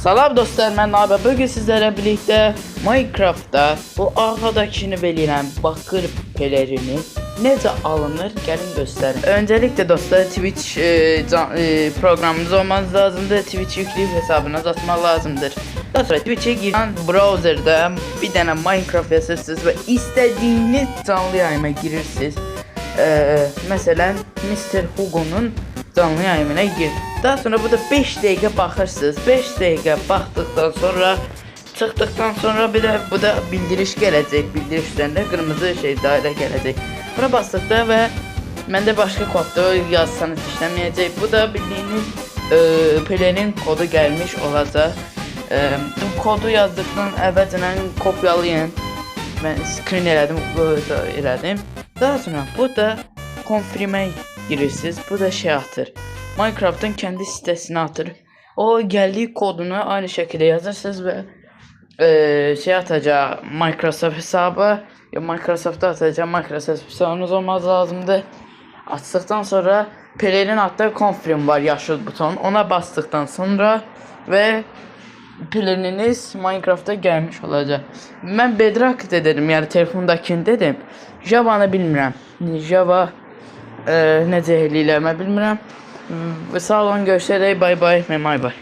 Salam dostlar, mən Nabə. Bugün sizlərlə birlikdə Minecraftda bu arxadakini belirlən bakır pelerini necə alınır gəlin göstərim. Öncəliklə dostlar Twitch proqramınız olmanız lazımdır. Twitch yükləyib hesabınızı açmaq lazımdır. Daha sonra Twitch'e girin, browserda bir dənə Minecraft yazırsınız və istədiyiniz canlı yayıma girirsiniz. Məsələn Mr. Hugo'nun canlı yayımına gir. Daha sonra burada 5 dəqiqə baxırsınız. 5 dəqiqə baxdıqdan sonra çıxdıqdan sonra bir də bu da bildiriş gələcək. Bildiriş üzərində qırmızı dairə gələcək. Buna basdıqda və məndə başqa kodda yazsanız işləməyəcək. Bu da bildiyiniz pelerin kodu gəlmiş olacaq. Bu kodu yazdıqdan əvvəlcə kopyalayın. Mən screen elədim. Daha sonra bu da confirm'e girirsiniz. Bu da atır. Minecraft'ın kendi sitesine atır. O geldiği kodunu aynı şekilde yazırsınız ve atacak Microsoft hesabı. Ya Microsoft'ta atacak, Microsoft hesabınız olmaz lazımdı. Açtıktan sonra pelerin altta confirm var, yaşıl buton. Ona bastıktan sonra ve peleriniz Minecraft'a gelmiş olacak. Ben Bedrock dedim, yani telefondakini dedim. Java'nı bilmirəm. Java necə eləyirəm bilmirəm. Və sağ olun, görüşərək, bay bay.